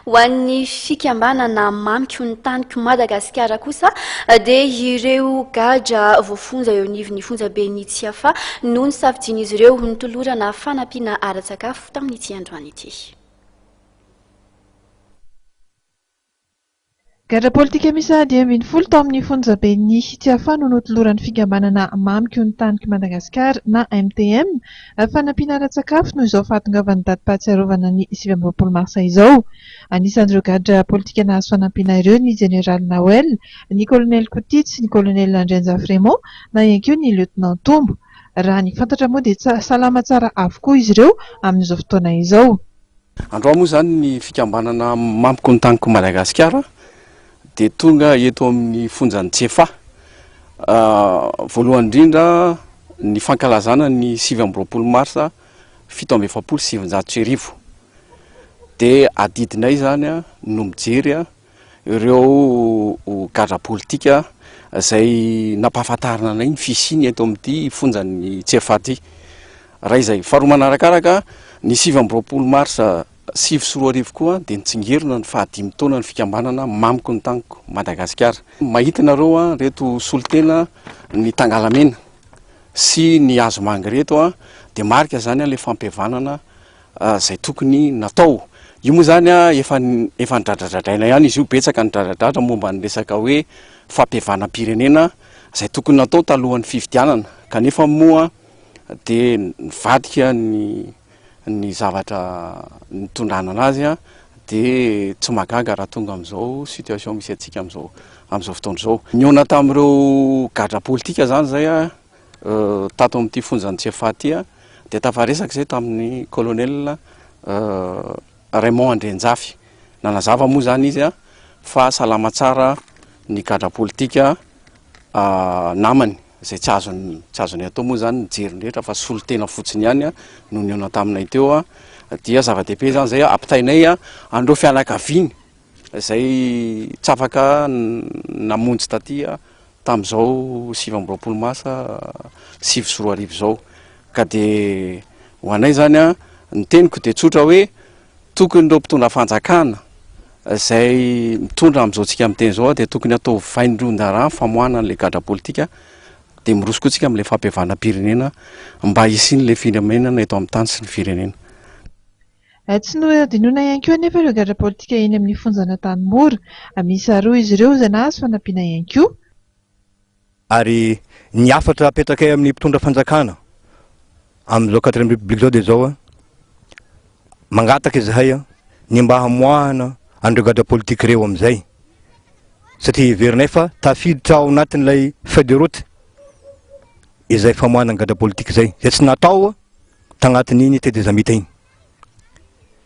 Ho an'ny fikambanana mamiko ny taniko Madagasikara kosa dia ireo gadra voafonja eo anivon'ny fonja be ny Tsiafa no nisafidian'izy ireo nitolorana fanampiana ara-tsakafo tamin'ity androany ity. Gadra politika misy 10 tao amin'ny fonja be ny Tsiafa no notoloran'ny fikambanana mamiko ny taniko Madagasikara na MTM fanampiana ara-tsakafo no izao fahatongavan'ny datim-pahatsiarovana ny 27 marsa izao. Anisan'ireo gadra politika nahazo fanampiana ireo ny Général Nawel, ny Colonel Kotits, ny Colonel Andrenja Fremont na ihany koa ny Lieutenant Tombo. Raha ny fantatra moa dia salama tsara avokoa izy ireo amin'izao fotoana izao. Androany moa zany ny fikambanana mamiko ny taniko Madagasikara dia tonga eto amin'ny fonjan'ny Tsiafa. Voalohany indrindra ny fankalazana ny 27 marsa 1770 dia adidinay zany no mijery ireo gadra politika izay nampahafantarana anay ny fisiny eto amin'ity fonjan'ny Tsiafa ty. Raha izay faharoa manarakaraka ny 27 marsa 2024 koa dia nitsingerina ny 15 taona ny fikambanana mamiko ny taniko Madagasikara. Mahita nareo reto solitena ny tangalamena sy ny hazomanga reto dia marika zany ilay fampihavanana izay tokony natao. Io moa zany efa nidradradradraina ihany izy io, betsaka nidradradratra momba ny resaka hoe fampihavanam-pirenena izay tokony natao talohan'ny fifidianana, kanefa moa dia nivadika ny zavatra nitondrana anazy dia tsy mahagaga raha tonga amin'izao situation misy antsika amin'izao fotoana izao. Niona tamin'ireo gadra politika zany zay tato amin'ity fonjan'ny Tsiafa ty dia tafaresaka izay tamin'ny colonel Raymond Andrenjafy. Nanazava moa zany izy fa salama tsara ny gadra politika namany izay tsy azony atao moa zany nijery rehetra fa solitena fotsiny ihany no niona taminay teo dia zava-dehibe zany zay ampitainay andreo fianakaviany izay tsy afaka namonjy taty tamin'izao 27 marsa 2024 izao. Ka dia ho anay zany ny teniko dia tsotra hoe tokony ireo mpitondra fanjakana izay mitondra amin'izao tsika amin'ny teny izao dia tokony atao vaindron-dara famoahana an'ilay gadra politika dia mirosoko tsika amin'ilay fampihavanam-pirenena mba hisian'ilay firenena eto amin'ny tany sy ny firenena. Tsy nodinoina ihany koa anefa ireo gadra politika eny amin'ny fonjana Tanimora. Misy 2 izy ireo izay nahazo fanampiana ihany koa. Ary ny afatra apetrakay amin'ny mpitondra fanjakana amin'izao 4e république zao dia zao mangataka izahay ny mba hamoahana an'ireo gadra politika ireo amin'izay satria heverinay fa tafiditra ao anatin'ilay feuille de route izay famoahana ny gadra politika izay tsy natao tagnatin'iny tedy zamita iny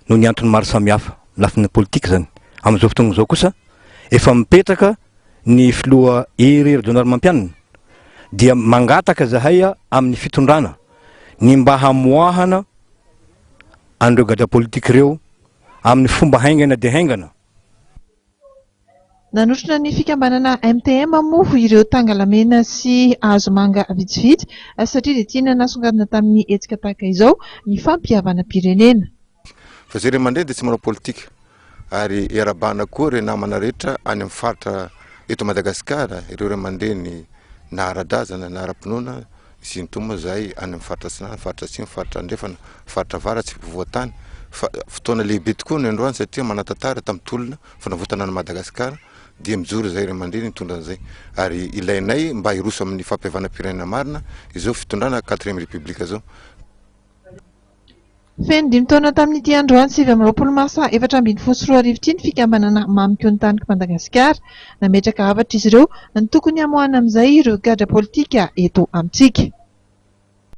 no ny antony maro samihafa lafiny politika zany. Amin'izao fotoana izao kosa efa mipetraka ny filoha Ery Rajaonarimampianina dia mangataka zahay amin'ny fitondrana ny mba hamoahana an'ireo gadra politika ireo amin'ny fomba haingana dia haingana. Nanotrona ny fikambanana MTM moa ireo tangalamena sy hazomanga vitsivitsy satria dia tiana nasongadina tamin'ny hetsika tahaka izao ny fampihavanam-pirenena. Fa zay rehefa mandeha dia tsy manao politika ary iarabana koa ireo namana rehetra any amin'ny faritra eto Madagasikara, ireo rehefa mandeha ny nahara-drazana nahara-pinoana sy nytoma zahay any amin'ny faritra Tsinana, faritra Atsimo, faritra Andrefana, faritra Avaratsy, voatany. Fa fotoana lehibe tokoa ny androany satria manatantara tamin'ny tolona fanavotana ny Madagasikara dia mijoro zay rehefa mandeha nitondra an'izay ary ilainay mba hiroso amin'ny fampihavanam-pirenena marina izao fitondrana 4e république zao. Feno 5 taona tamin'ity androany 27 marsa 2024 ity ny fikambanana mamiko ny taniko Madagasikara. Nametraka havatra izy ireo ny tokony hamoahana amin'izay ireo gadra politika eto amintsika.